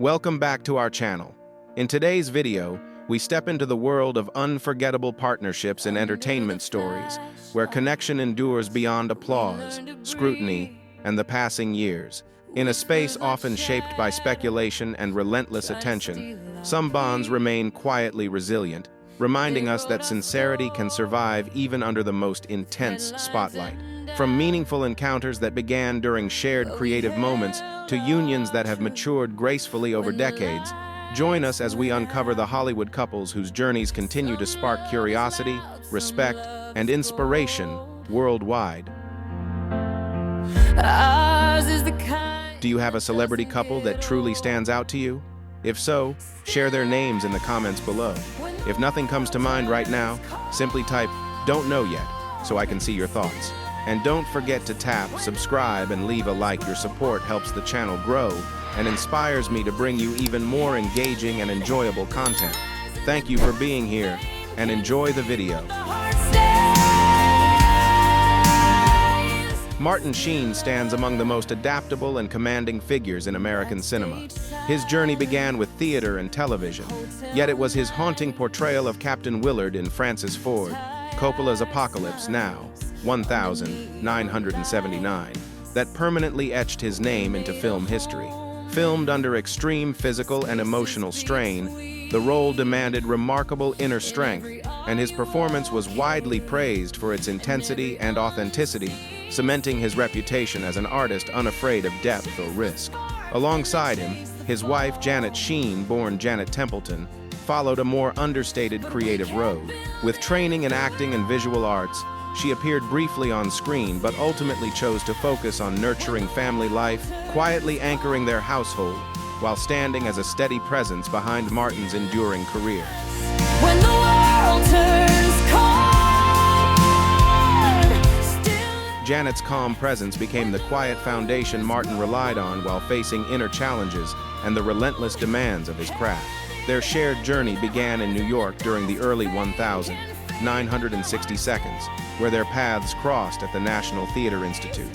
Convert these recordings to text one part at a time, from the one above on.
Welcome back to our channel. In today's video, we step into the world of unforgettable partnerships and entertainment stories, where connection endures beyond applause, scrutiny, and the passing years. In a space often shaped by speculation and relentless attention, some bonds remain quietly resilient, reminding us that sincerity can survive even under the most intense spotlight. From meaningful encounters that began during shared creative moments to unions that have matured gracefully over decades, join us as we uncover the Hollywood couples whose journeys continue to spark curiosity, respect, and inspiration worldwide. Do you have a celebrity couple that truly stands out to you? If so, share their names in the comments below. If nothing comes to mind right now, simply type "don't know yet" so I can see your thoughts. And don't forget to tap subscribe and leave a like. Your support helps the channel grow and inspires me to bring you even more engaging and enjoyable content. Thank you for being here and enjoy the video. Martin Sheen stands among the most adaptable and commanding figures in American cinema. His journey began with theater and television, yet it was his haunting portrayal of Captain Willard in Francis Ford Coppola's Apocalypse Now, 1979, that permanently etched his name into film history. Filmed under extreme physical and emotional strain, the role demanded remarkable inner strength, and his performance was widely praised for its intensity and authenticity, cementing his reputation as an artist unafraid of depth or risk. Alongside him, his wife Janet Sheen, born Janet Templeton, followed a more understated creative road. With training in acting and visual arts, she appeared briefly on screen but ultimately chose to focus on nurturing family life, quietly anchoring their household, while standing as a steady presence behind Martin's enduring career. When the world turns cold, Janet's calm presence became the quiet foundation Martin relied on while facing inner challenges and the relentless demands of his craft. Their shared journey began in New York during the early 1960s, where their paths crossed at the National Theatre Institute,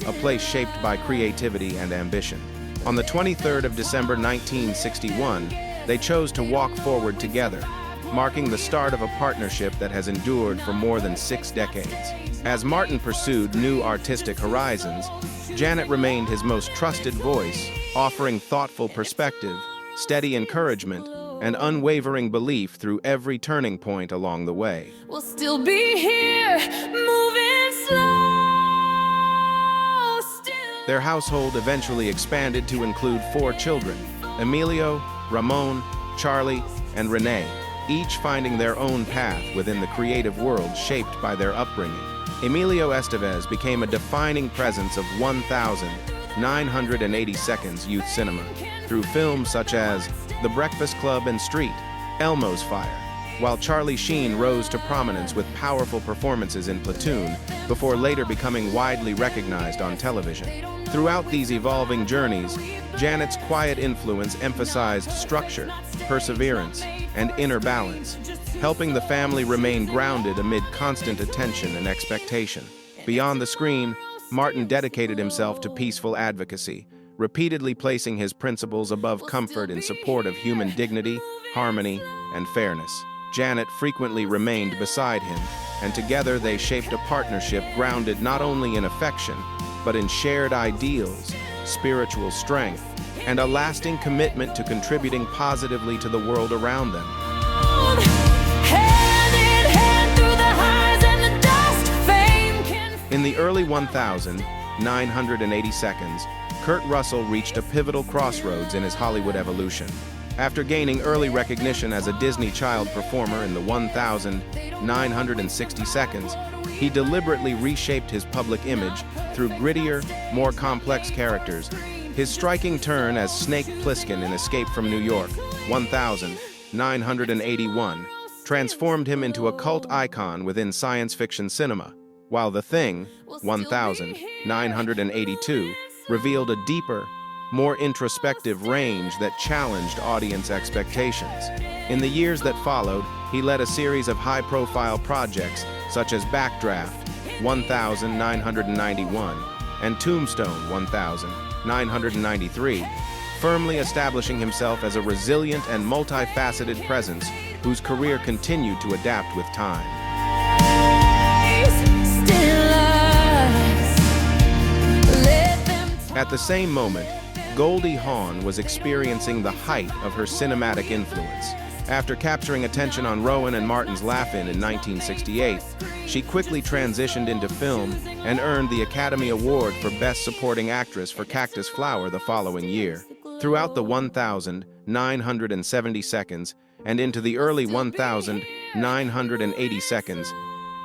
a place shaped by creativity and ambition. On the 23rd of December 1961, they chose to walk forward together, marking the start of a partnership that has endured for more than 6 decades. As Martin pursued new artistic horizons, Janet remained his most trusted voice, offering thoughtful perspective, steady encouragement, and unwavering belief through every turning point along the way. we'll still be here, moving slow, still. Their household eventually expanded to include 4 children: Emilio, Ramon, Charlie, and Renee, each finding their own path within the creative world shaped by their upbringing. Emilio Estevez became a defining presence of 1982's youth cinema through films such as The Breakfast Club and Street, Elmo's Fire, while Charlie Sheen rose to prominence with powerful performances in Platoon before later becoming widely recognized on television. Throughout these evolving journeys, Janet's quiet influence emphasized structure, perseverance, and inner balance, helping the family remain grounded amid constant attention and expectation. Beyond the screen, Martin dedicated himself to peaceful advocacy, repeatedly placing his principles above comfort in support of human dignity, harmony, and fairness. Janet frequently remained beside him, and together they shaped a partnership grounded not only in affection, but in shared ideals, spiritual strength, and a lasting commitment to contributing positively to the world around them. Hand in hand through the highs and the dust, fame can. In the early 1980s, Kurt Russell reached a pivotal crossroads in his Hollywood evolution. After gaining early recognition as a Disney child performer in the 1960s, he deliberately reshaped his public image through grittier, more complex characters. His striking turn as Snake Plissken in Escape from New York, 1981, transformed him into a cult icon within science fiction cinema, while The Thing, 1982, revealed a deeper, more introspective range that challenged audience expectations. In the years that followed, he led a series of high-profile projects such as Backdraft, 1991, and Tombstone, 1993, firmly establishing himself as a resilient and multifaceted presence whose career continued to adapt with time. At the same moment, Goldie Hawn was experiencing the height of her cinematic influence. After capturing attention on Rowan and Martin's Laugh-In 1968, she quickly transitioned into film and earned the Academy Award for Best Supporting Actress for Cactus Flower the following year. Throughout the 1,970 seconds and into the early 1,980 seconds,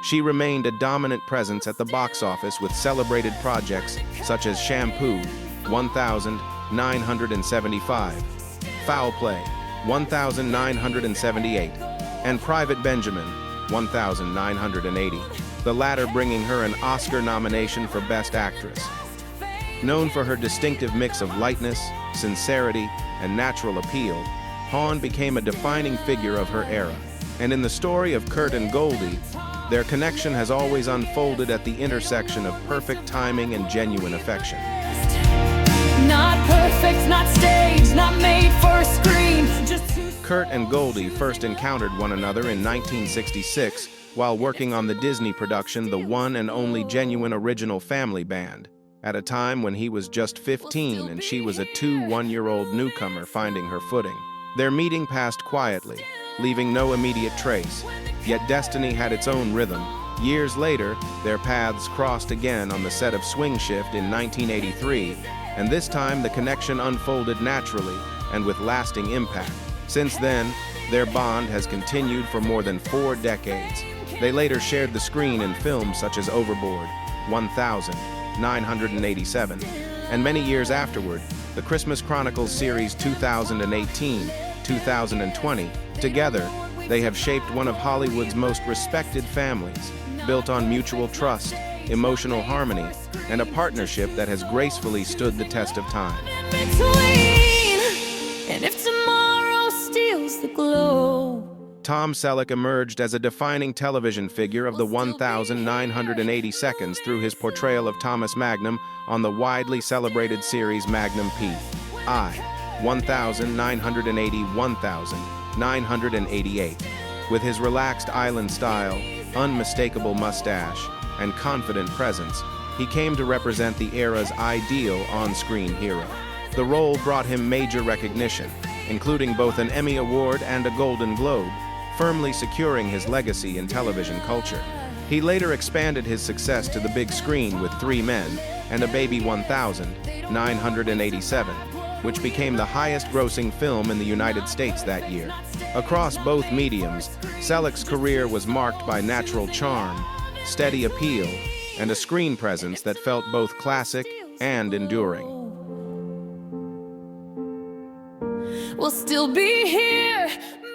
she remained a dominant presence at the box office with celebrated projects such as Shampoo, 1,975, Foul Play, 1,978, and Private Benjamin, 1,980, the latter bringing her an Oscar nomination for Best Actress. Known for her distinctive mix of lightness, sincerity, and natural appeal, Hawn became a defining figure of her era. And in the story of Kurt and Goldie, their connection has always unfolded at the intersection of perfect timing and genuine affection. Not perfect, not staged, not made for a screen. Kurt and Goldie first encountered one another in 1966 while working on the Disney production The One and Only Genuine Original Family Band, at a time when he was just 15 and she was a 1-year-old newcomer finding her footing. Their meeting passed quietly, leaving no immediate trace, yet destiny had its own rhythm. Years later, their paths crossed again on the set of Swing Shift in 1983, and this time the connection unfolded naturally and with lasting impact. Since then, their bond has continued for more than 4 decades. They later shared the screen in films such as Overboard, 1,987, and many years afterward, the Christmas Chronicles series 2018-2020. Together, they have shaped one of Hollywood's most respected families, built on mutual trust, emotional harmony, and a partnership that has gracefully stood the test of time. And if tomorrow steals the glow. Tom Selleck emerged as a defining television figure of the 1,980 seconds through his portrayal of Thomas Magnum on the widely celebrated series Magnum P.I. 1,980-1,988. With his relaxed island style, unmistakable mustache, and confident presence, he came to represent the era's ideal on-screen hero. The role brought him major recognition, including both an Emmy Award and a Golden Globe, firmly securing his legacy in television culture. He later expanded his success to the big screen with 3 Men and a Baby 1,987, which became the highest-grossing film in the United States that year. Across both mediums, Selleck's career was marked by natural charm, steady appeal, and a screen presence that felt both classic and enduring. We'll still be here.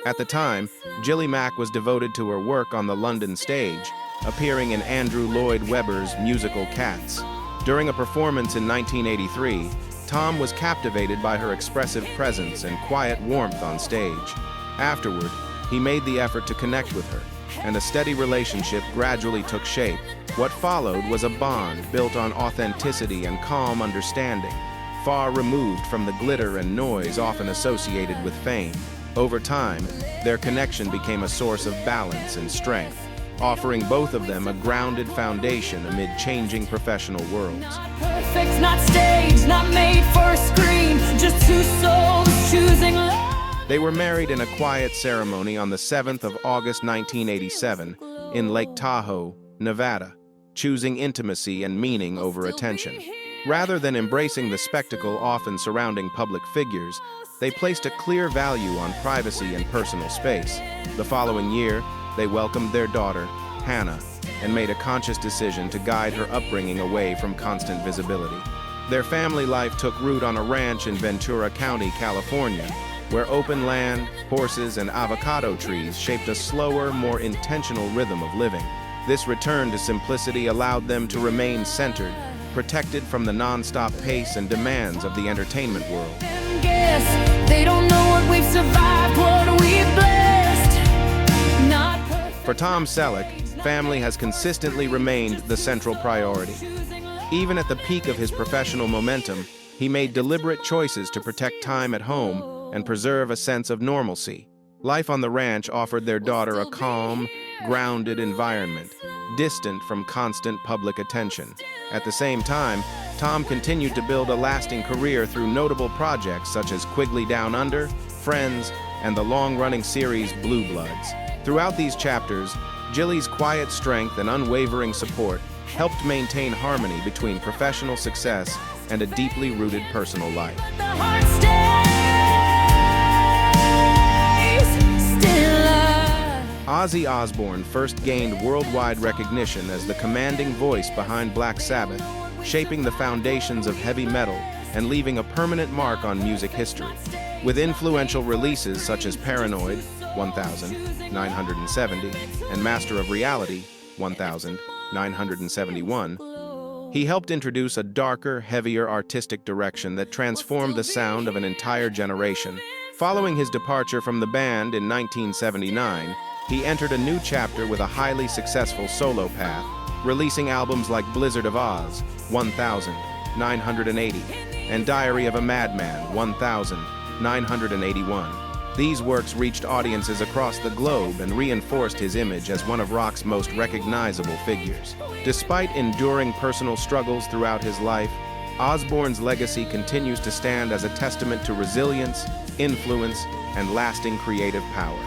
At the time, Gilly Mack was devoted to her work on the London stage, appearing in Andrew Lloyd Webber's musical Cats. During a performance in 1983, Tom was captivated by her expressive presence and quiet warmth on stage. Afterward, he made the effort to connect with her, and a steady relationship gradually took shape. What followed was a bond built on authenticity and calm understanding, far removed from the glitter and noise often associated with fame. Over time, their connection became a source of balance and strength, offering both of them a grounded foundation amid changing professional worlds. Not perfect, not staged, not made for a screen, just 2 souls choosing love. They were married in a quiet ceremony on the 7th of August 1987 in Lake Tahoe, Nevada, choosing intimacy and meaning over attention. Rather than embracing the spectacle often surrounding public figures, they placed a clear value on privacy and personal space. The following year, they welcomed their daughter, Hannah, and made a conscious decision to guide her upbringing away from constant visibility. Their family life took root on a ranch in Ventura County, California, where open land, horses, and avocado trees shaped a slower, more intentional rhythm of living. This return to simplicity allowed them to remain centered, protected from the non-stop pace and demands of the entertainment world. They don't know what we've survived, what we've blessed. Not perfect. For Tom Selleck, family has consistently remained the central priority. Even at the peak of his professional momentum, he made deliberate choices to protect time at home and preserve a sense of normalcy. Life on the ranch offered their daughter a calm, grounded environment, distant from constant public attention. At the same time, Tom continued to build a lasting career through notable projects such as Quigley Down Under, Friends, and the long-running series Blue Bloods. Throughout these chapters, Jilly's quiet strength and unwavering support helped maintain harmony between professional success and a deeply rooted personal life. The heart stays still alive. Ozzy Osbourne first gained worldwide recognition as the commanding voice behind Black Sabbath, shaping the foundations of heavy metal and leaving a permanent mark on music history. With influential releases such as Paranoid, 1970, and Master of Reality, 1971, he helped introduce a darker, heavier artistic direction that transformed the sound of an entire generation. Following his departure from the band in 1979, he entered a new chapter with a highly successful solo path, releasing albums like Blizzard of Oz, 1980, and Diary of a Madman, 1981. These works reached audiences across the globe and reinforced his image as one of rock's most recognizable figures. Despite enduring personal struggles throughout his life, Osbourne's legacy continues to stand as a testament to resilience, influence, and lasting creative power.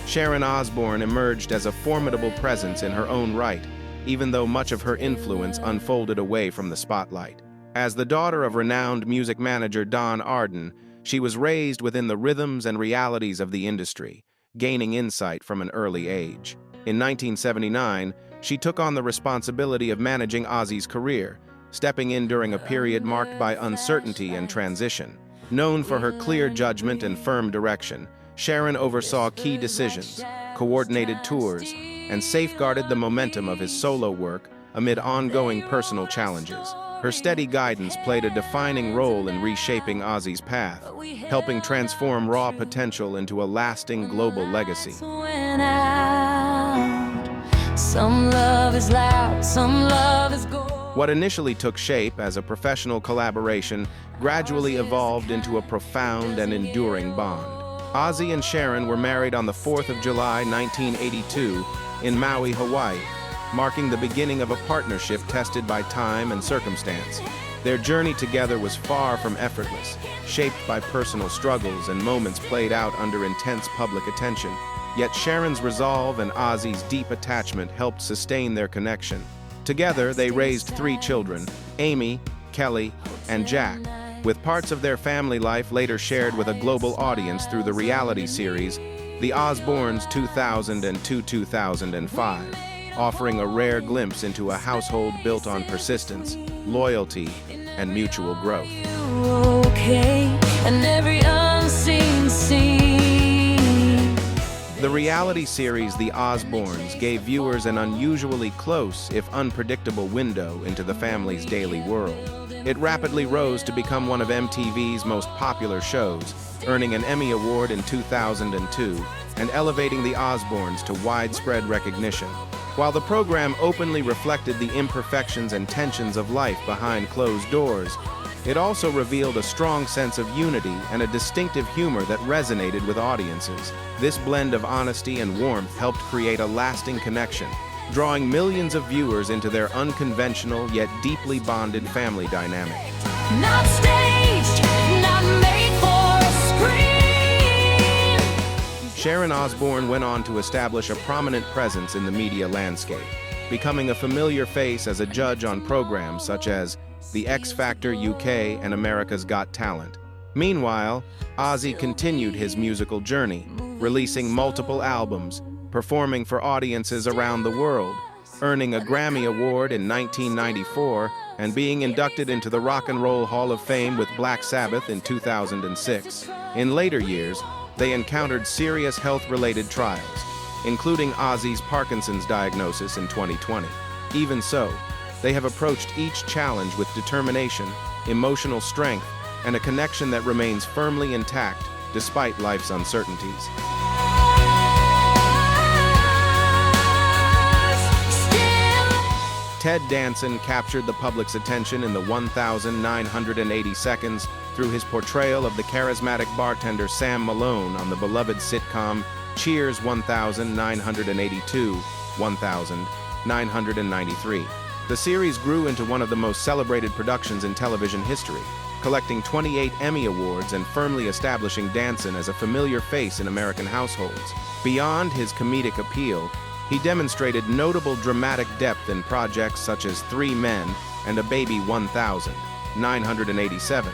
Sharon Osbourne emerged as a formidable presence in her own right, even though much of her influence unfolded away from the spotlight. As the daughter of renowned music manager Don Arden, she was raised within the rhythms and realities of the industry, gaining insight from an early age. In 1979, she took on the responsibility of managing Ozzy's career, stepping in during a period marked by uncertainty and transition. Known for her clear judgment and firm direction, Sharon oversaw key decisions, coordinated tours, and safeguarded the momentum of his solo work amid ongoing personal challenges. Her steady guidance played a defining role in reshaping Ozzy's path, helping transform raw potential into a lasting global legacy. Some love is loud, some love is gold. What initially took shape as a professional collaboration gradually evolved into a profound and enduring bond. Ozzy and Sharon were married on the 4th of July, 1982, in Maui, Hawaii, marking the beginning of a partnership tested by time and circumstance. Their journey together was far from effortless, shaped by personal struggles and moments played out under intense public attention. Yet Sharon's resolve and Ozzy's deep attachment helped sustain their connection. Together, they raised 3 children, Amy, Kelly, and Jack, with parts of their family life later shared with a global audience through the reality series The Osbournes 2000–2005, offering a rare glimpse into a household built on persistence, loyalty, and mutual growth. Okay, and every unseen scene. The reality series The Osbournes gave viewers an unusually close, if unpredictable, window into the family's daily world. It rapidly rose to become one of MTV's most popular shows, earning an Emmy Award in 2002 and elevating the Osbournes to widespread recognition. While the program openly reflected the imperfections and tensions of life behind closed doors, it also revealed a strong sense of unity and a distinctive humor that resonated with audiences. This blend of honesty and warmth helped create a lasting connection, drawing millions of viewers into their unconventional yet deeply bonded family dynamic. Not staged, not made for a screen. Sharon Osbourne went on to establish a prominent presence in the media landscape, becoming a familiar face as a judge on programs such as The X Factor UK and America's Got Talent. Meanwhile, Ozzy continued his musical journey, releasing multiple albums, performing for audiences around the world, earning a Grammy Award in 1994, and being inducted into the Rock and Roll Hall of Fame with Black Sabbath in 2006. In later years, they encountered serious health-related trials, including Ozzy's Parkinson's diagnosis in 2020. Even so, they have approached each challenge with determination, emotional strength, and a connection that remains firmly intact despite life's uncertainties. Still Ted Danson captured the public's attention in the 1,980 seconds through his portrayal of the charismatic bartender Sam Malone on the beloved sitcom Cheers 1992-1993. The series grew into one of the most celebrated productions in television history, collecting 28 Emmy Awards and firmly establishing Danson as a familiar face in American households. Beyond his comedic appeal, he demonstrated notable dramatic depth in projects such as 3 Men and A Baby 1987,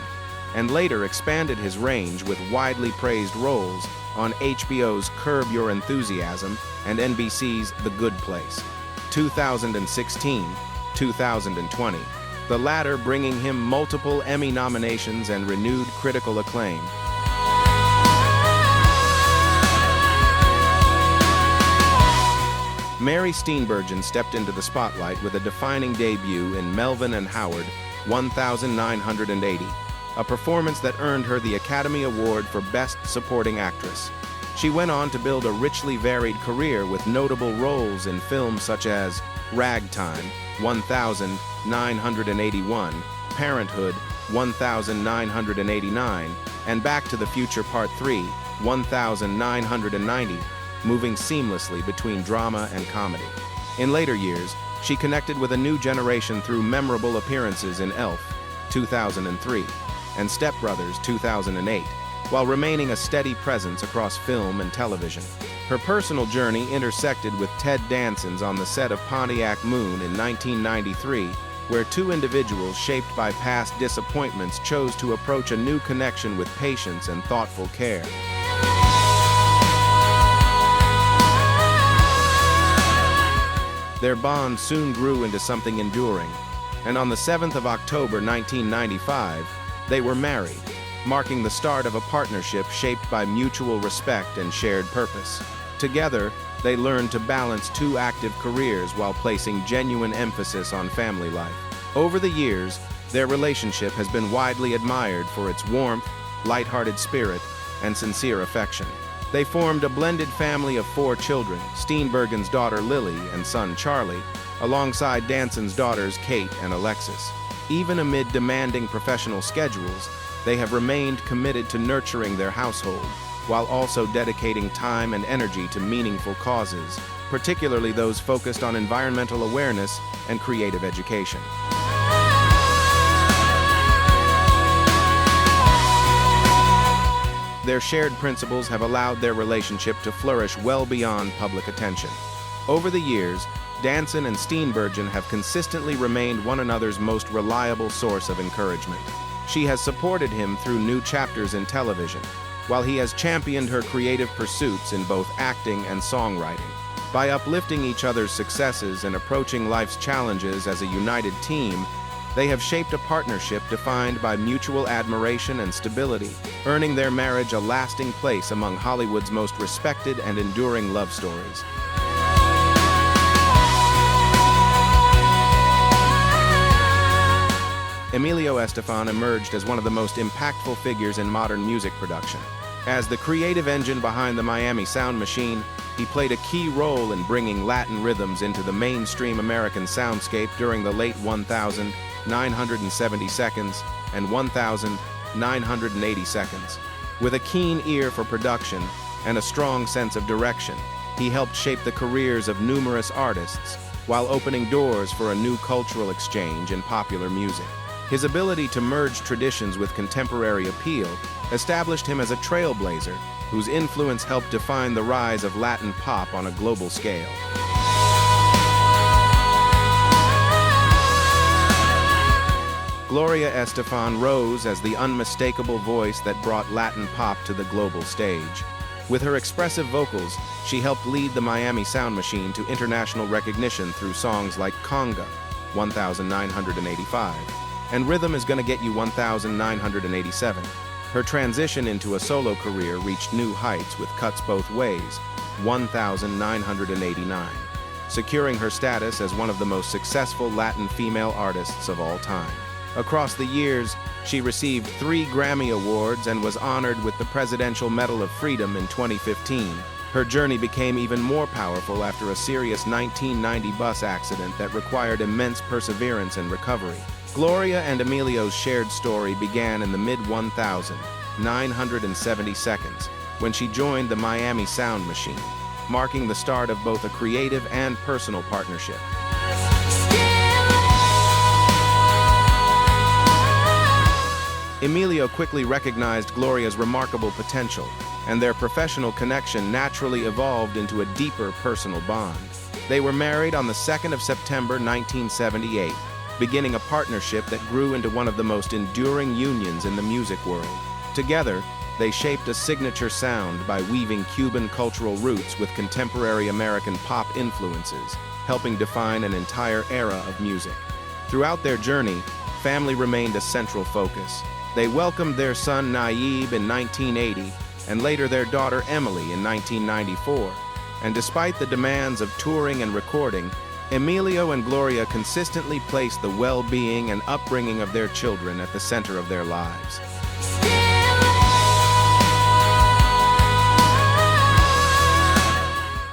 and later expanded his range with widely praised roles on HBO's Curb Your Enthusiasm and NBC's The Good Place, 2016, 2020, the latter bringing him multiple Emmy nominations and renewed critical acclaim. Mary Steenburgen stepped into the spotlight with a defining debut in Melvin and Howard, 1980, a performance that earned her the Academy Award for Best Supporting Actress. She went on to build a richly varied career with notable roles in films such as Ragtime, 1981, Parenthood, 1989, and Back to the Future Part 3, 1990, moving seamlessly between drama and comedy. In later years, she connected with a new generation through memorable appearances in Elf, 2003, and Step Brothers, 2008, while remaining a steady presence across film and television. Her personal journey intersected with Ted Danson's on the set of Pontiac Moon in 1993, where 2 individuals shaped by past disappointments chose to approach a new connection with patience and thoughtful care. Their bond soon grew into something enduring, and on the 7th of October 1995, they were married, marking the start of a partnership shaped by mutual respect and shared purpose. Together, they learned to balance 2 active careers while placing genuine emphasis on family life. Over the years, their relationship has been widely admired for its warmth, lighthearted spirit, and sincere affection. They formed a blended family of 4 children, Steenburgen's daughter Lily and son Charlie, alongside Danson's daughters Kate and Alexis. Even amid demanding professional schedules, they have remained committed to nurturing their household, while also dedicating time and energy to meaningful causes, particularly those focused on environmental awareness and creative education. Their shared principles have allowed their relationship to flourish well beyond public attention. Over the years, Danson and Steenburgen have consistently remained one another's most reliable source of encouragement. She has supported him through new chapters in television, while he has championed her creative pursuits in both acting and songwriting. By uplifting each other's successes and approaching life's challenges as a united team, they have shaped a partnership defined by mutual admiration and stability, earning their marriage a lasting place among Hollywood's most respected and enduring love stories. Emilio Estefan emerged as one of the most impactful figures in modern music production. As the creative engine behind the Miami Sound Machine, he played a key role in bringing Latin rhythms into the mainstream American soundscape during the late 1970 seconds and 1980 seconds. With a keen ear for production and a strong sense of direction, he helped shape the careers of numerous artists while opening doors for a new cultural exchange in popular music. His ability to merge traditions with contemporary appeal established him as a trailblazer whose influence helped define the rise of Latin pop on a global scale. Gloria Estefan rose as the unmistakable voice that brought Latin pop to the global stage. With her expressive vocals, she helped lead the Miami Sound Machine to international recognition through songs like Conga, 1985, and Rhythm Is Gonna Get You 1987. Her transition into a solo career reached new heights with Cuts Both Ways, 1989, securing her status as one of the most successful Latin female artists of all time. Across the years, she received 3 Grammy Awards and was honored with the Presidential Medal of Freedom in 2015, Her journey became even more powerful after a serious 1990 bus accident that required immense perseverance and recovery. Gloria and Emilio's shared story began in the mid-1970s, when she joined the Miami Sound Machine, marking the start of both a creative and personal partnership. Emilio quickly recognized Gloria's remarkable potential, and their professional connection naturally evolved into a deeper personal bond. They were married on the 2nd of September 1978, beginning a partnership that grew into one of the most enduring unions in the music world. Together, they shaped a signature sound by weaving Cuban cultural roots with contemporary American pop influences, helping define an entire era of music. Throughout their journey, family remained a central focus. They welcomed their son Naib in 1980, and later their daughter Emily in 1994. And despite the demands of touring and recording, Emilio and Gloria consistently placed the well-being and upbringing of their children at the center of their lives.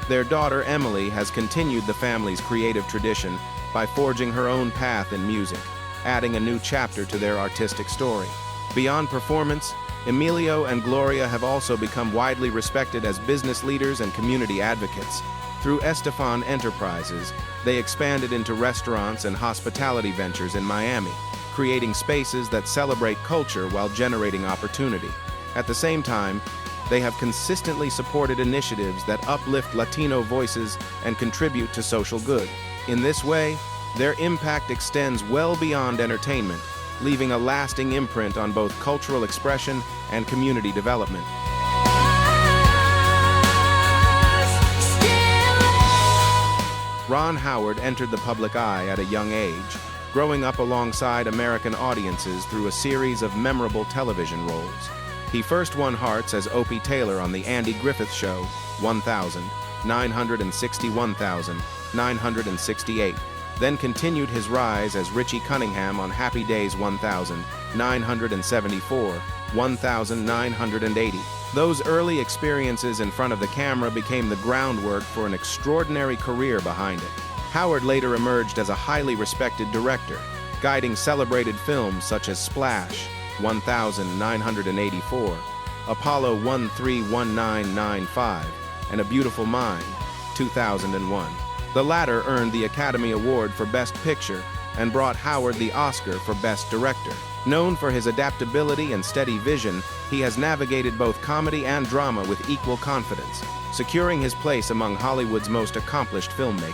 Their daughter Emily has continued the family's creative tradition by forging her own path in music, adding a new chapter to their artistic story. Beyond performance, Emilio and Gloria have also become widely respected as business leaders and community advocates. Through Estefan Enterprises, they expanded into restaurants and hospitality ventures in Miami, creating spaces that celebrate culture while generating opportunity. At the same time, they have consistently supported initiatives that uplift Latino voices and contribute to social good. In this way, their impact extends well beyond entertainment, leaving a lasting imprint on both cultural expression and community development. Ron Howard entered the public eye at a young age, growing up alongside American audiences through a series of memorable television roles. He first won hearts as Opie Taylor on The Andy Griffith Show, 1000, 968, then continued his rise as Richie Cunningham on Happy Days 1000, 974, 1980. Those early experiences in front of the camera became the groundwork for an extraordinary career behind it. Howard later emerged as a highly respected director, guiding celebrated films such as Splash, 1984, Apollo 131995, and A Beautiful Mind, 2001. The latter earned the Academy Award for Best Picture and brought Howard the Oscar for Best Director. Known for his adaptability and steady vision, he has navigated both comedy and drama with equal confidence, securing his place among Hollywood's most accomplished filmmakers.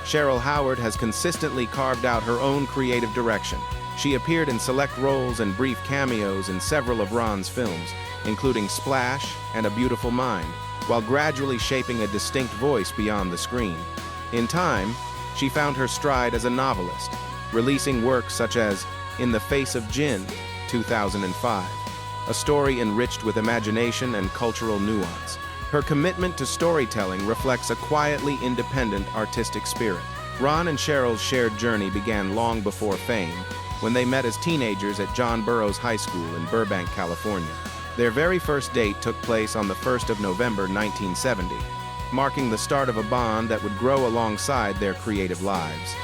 Cheryl Howard has consistently carved out her own creative direction. She appeared in select roles and brief cameos in several of Ron's films, including Splash and A Beautiful Mind, while gradually shaping a distinct voice beyond the screen. In time, she found her stride as a novelist, releasing works such as In the Face of Gin, 2005, a story enriched with imagination and cultural nuance. Her commitment to storytelling reflects a quietly independent artistic spirit. Ron and Cheryl's shared journey began long before fame, when they met as teenagers at John Burroughs High School in Burbank, California. Their very first date took place on the 1st of November 1970, marking the start of a bond that would grow alongside their creative lives.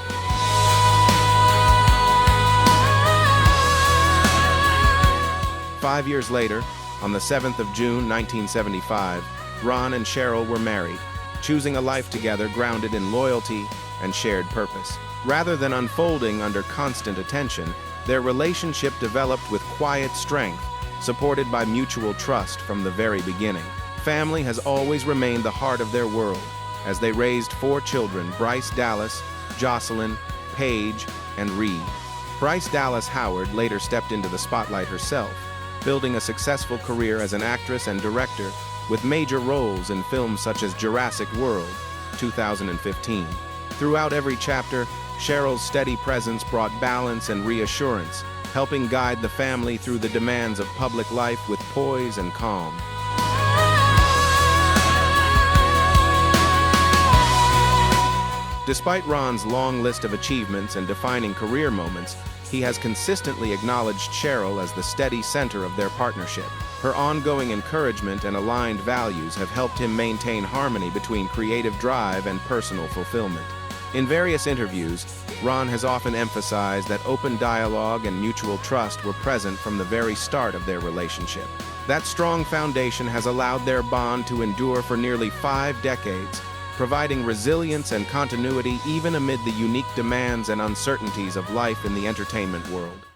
Five years later, on the 7th of June 1975, Ron and Cheryl were married, choosing a life together grounded in loyalty and shared purpose. Rather than unfolding under constant attention, their relationship developed with quiet strength, supported by mutual trust from the very beginning. Family has always remained the heart of their world, as they raised 4 children: Bryce Dallas, Jocelyn, Paige, and Reed. Bryce Dallas Howard later stepped into the spotlight herself, building a successful career as an actress and director with major roles in films such as Jurassic World, 2015. Throughout every chapter, Cheryl's steady presence brought balance and reassurance, helping guide the family through the demands of public life with poise and calm. Despite Ron's long list of achievements and defining career moments, he has consistently acknowledged Cheryl as the steady center of their partnership. Her ongoing encouragement and aligned values have helped him maintain harmony between creative drive and personal fulfillment. In various interviews, Ron has often emphasized that open dialogue and mutual trust were present from the very start of their relationship. That strong foundation has allowed their bond to endure for nearly 5 decades, providing resilience and continuity even amid the unique demands and uncertainties of life in the entertainment world.